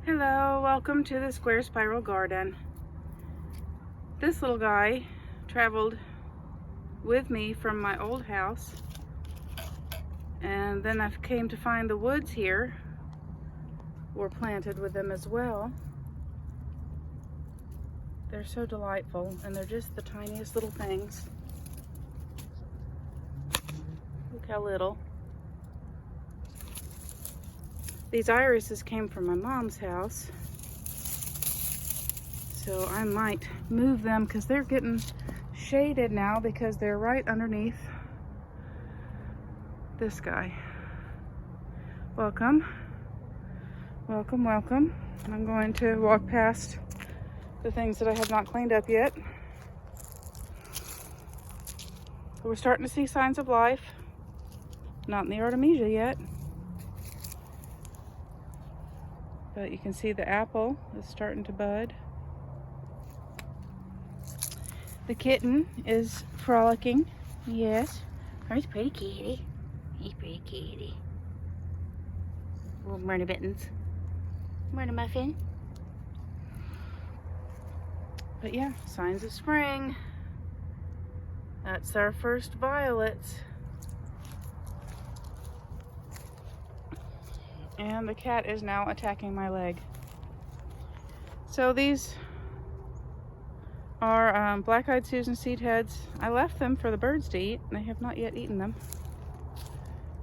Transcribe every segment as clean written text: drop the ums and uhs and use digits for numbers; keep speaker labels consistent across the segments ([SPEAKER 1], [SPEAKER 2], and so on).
[SPEAKER 1] Hello, welcome to the Square Spiral Garden. This little guy traveled with me from my old house, and then I came to find the woods here were planted with them as well. They're so delightful, and they're just the tiniest little things. Look how little. These irises came from my mom's house, so I might move them because they're getting shaded now because they're right underneath this guy. Welcome, welcome, welcome. I'm going to walk past the things that I have not cleaned up yet. We're starting to see signs of life. Not in the Artemisia yet, but you can see the apple is starting to bud. The kitten is frolicking. Yes. He's pretty kitty. He's pretty kitty. Little murder mittens. Murder muffin. But yeah, signs of spring. That's our first violets. And the cat is now attacking my leg. So these are black-eyed Susan seed heads. I left them for the birds to eat, and they have not yet eaten them.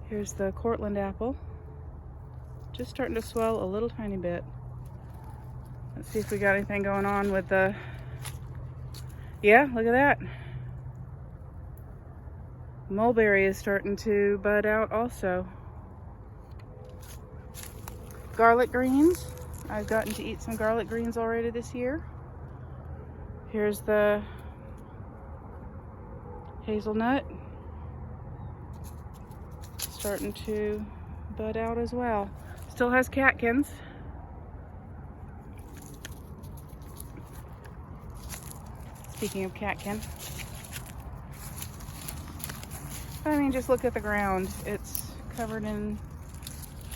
[SPEAKER 1] Here's the Cortland apple. Just starting to swell a little tiny bit. Let's see if we got anything going on with the... Yeah, look at that. Mulberry is starting to bud out also. Garlic greens. I've gotten to eat some garlic greens already this year. Here's the hazelnut. Starting to bud out as well. Still has catkins. Speaking of catkin. I mean, just look at the ground. It's covered in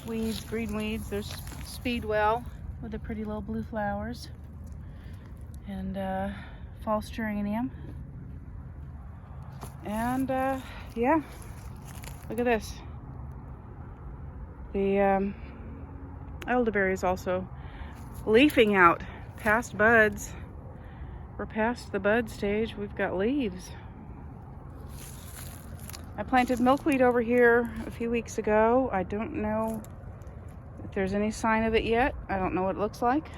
[SPEAKER 1] weeds, green weeds. There's speedwell with the pretty little blue flowers, and false geranium, and yeah, look at this. The elderberry is also leafing out, past buds. We're past the bud stage. We've got leaves. I planted milkweed over here a few weeks ago. I don't know if there's any sign of it yet. I don't know what it looks like.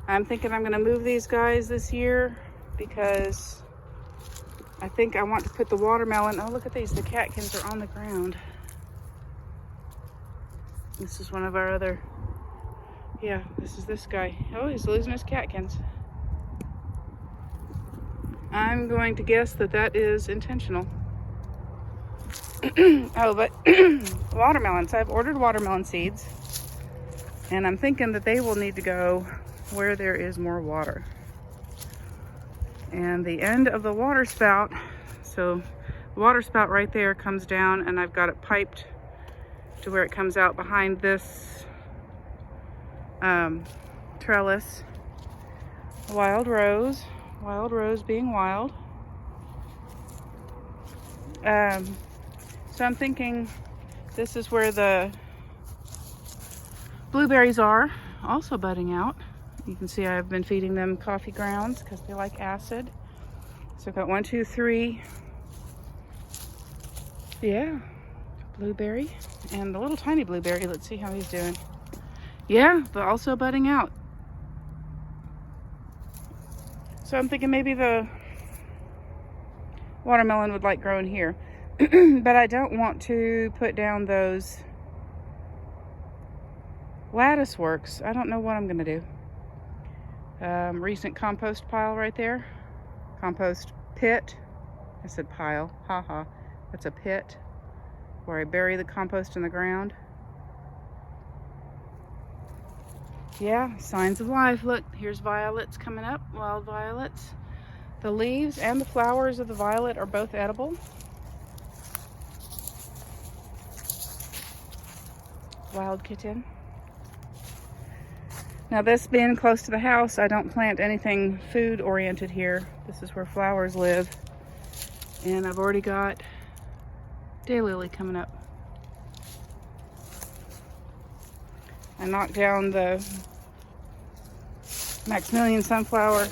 [SPEAKER 1] I'm thinking I'm going to move these guys this year because I think I want to put the watermelon. Oh, look at these. The catkins are on the ground. This is one of our other... Yeah, this is this guy. Oh, he's losing his catkins. I'm going to guess that that is intentional. Oh, but watermelons. I've ordered watermelon seeds, and I'm thinking that they will need to go where there is more water. And the end of the water spout, so the water spout right there comes down, and I've got it piped to where it comes out behind this trellis. Wild rose being wild. So I'm thinking this is where the blueberries are also budding out. You can see I've been feeding them coffee grounds because they like acid. So I've got 1, 2, 3. Yeah, blueberry and the little tiny blueberry. Let's see how he's doing. Yeah, but also budding out. So I'm thinking maybe the watermelon would like growing here. But I don't want to put down those lattice works. I don't know what I'm going to do. Recent compost pile right there. Compost pit. I said pile. Haha. That's a pit where I bury the compost in the ground. Yeah, signs of life. Look, here's violets coming up. Wild violets. The leaves and the flowers of the violet are both edible. Wild kitten. Now this being close to the house, I don't plant anything food oriented here. This is where flowers live. And I've already got daylily coming up. I knocked down the Maximilian sunflower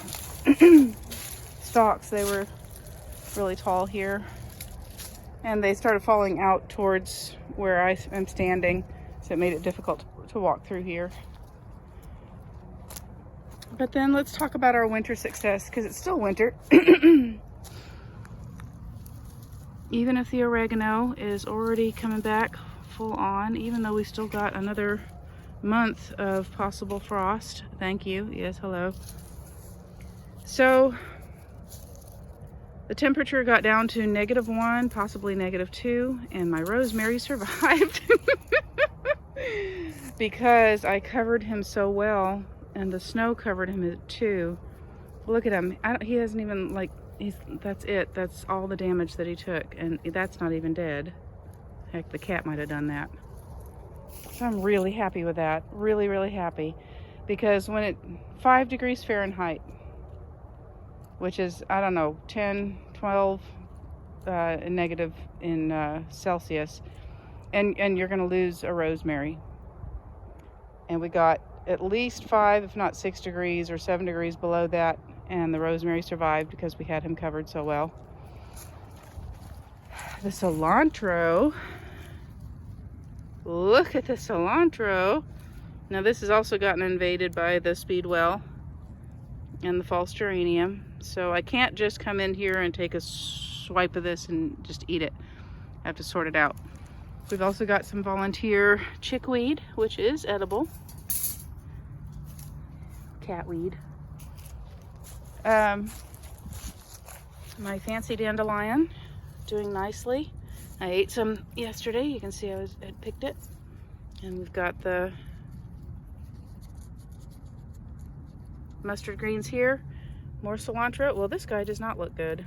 [SPEAKER 1] stalks. They were really tall here. And they started falling out towards where I am standing. So it made it difficult to walk through here. But then let's talk about our winter success, because it's still winter. Even if the oregano is already coming back full on, even though we still got another month of possible frost. Thank you. Yes, hello. So the temperature got down to -1, possibly -2, and my rosemary survived because I covered him so well, and the snow covered him too. Look at him. He hasn't even, like, that's it. That's all the damage that he took, and that's not even dead. Heck, the cat might have done that. So I'm really happy with that. Really, really happy. Because when 5 degrees Fahrenheit, which is, I don't know, 10, 12 negative in Celsius, and you're going to lose a rosemary. And we got at least 5, if not 6 degrees or 7 degrees below that, and the rosemary survived because we had him covered so well. The cilantro, look at the cilantro. Now this has also gotten invaded by the speedwell and the false geranium, so I can't just come in here and take a swipe of this and just eat it. I have to sort it out. We've also got some volunteer chickweed, which is edible. Catweed. My fancy dandelion, doing nicely. I ate some yesterday. You can see I had picked it. And we've got the mustard greens here. More cilantro. Well, this guy does not look good.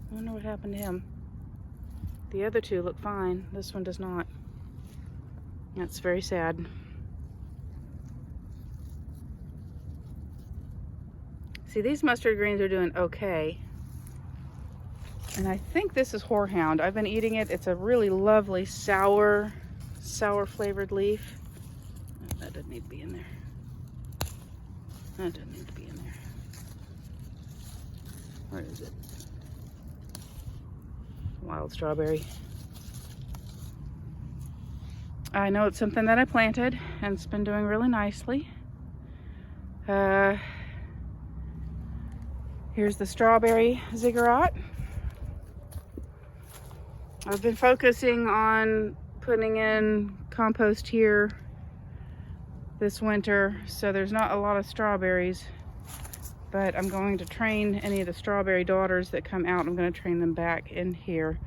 [SPEAKER 1] I wonder what happened to him. The other two look fine. This one does not. That's very sad. See, these mustard greens are doing okay. And I think this is horehound. I've been eating it. It's a really lovely sour flavored leaf. Oh, that doesn't need to be in there. That doesn't need to be in there. Where is it? Wild strawberry. I know it's something that I planted, and it's been doing really nicely. Here's the strawberry ziggurat. I've been focusing on putting in compost here this winter, so there's not a lot of strawberries, but I'm going to train any of the strawberry daughters that come out. I'm going to train them back in here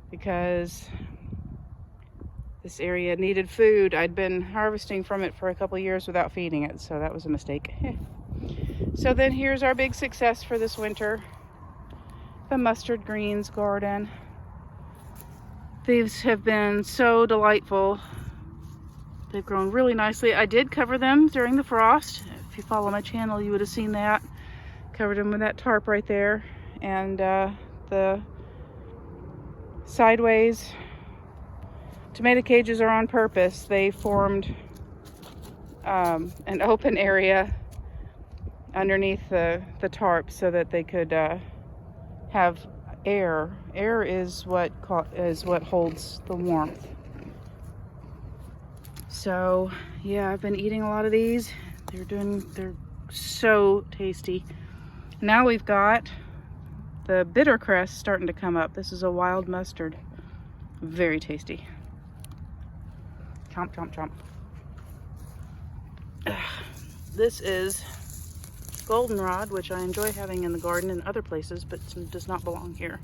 [SPEAKER 1] because this area needed food. I'd been harvesting from it for a couple years without feeding it, so that was a mistake. So then here's our big success for this winter. The mustard greens garden. These have been so delightful. They've grown really nicely. I did cover them during the frost. If you follow my channel, you would have seen that. Covered them with that tarp right there. And the sideways tomato cages are on purpose. They formed an open area underneath the tarp so that they could have air. Air is what holds the warmth. So yeah, I've been eating a lot of these. They're so tasty. Now we've got the bitter cress starting to come up. This is a wild mustard. Very tasty. Chomp, chomp, chomp. This is goldenrod, which I enjoy having in the garden and other places, but does not belong here.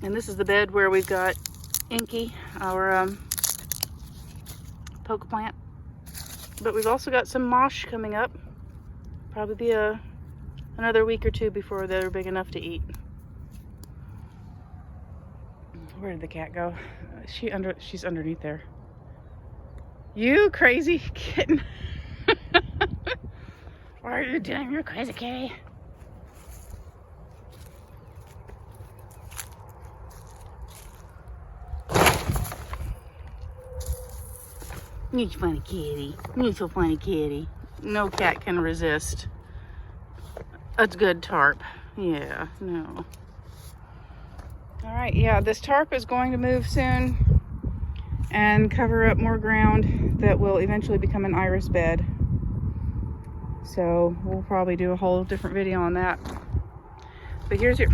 [SPEAKER 1] And this is the bed where we've got Inky, our poke plant. But we've also got some mosh coming up. Probably be another week or two before they're big enough to eat. Where did the cat go? She's underneath there. You crazy kitten. What are you doing? You're crazy kitty. You're a funny kitty. You're so funny kitty. No cat can resist a good tarp. Yeah, no. All right, yeah, this tarp is going to move soon and cover up more ground that will eventually become an iris bed. So we'll probably do a whole different video on that. But here's your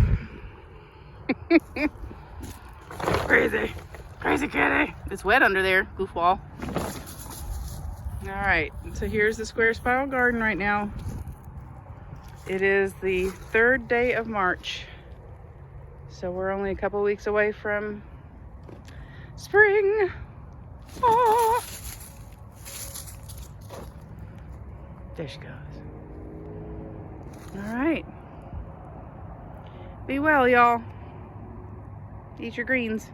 [SPEAKER 1] crazy kitty. It's wet under there, goofball. All right, so here's the square spiral garden right now. It is the 3rd day of March. So we're only a couple weeks away from spring. Oh. There she goes. All right. Be well, y'all. Eat your greens.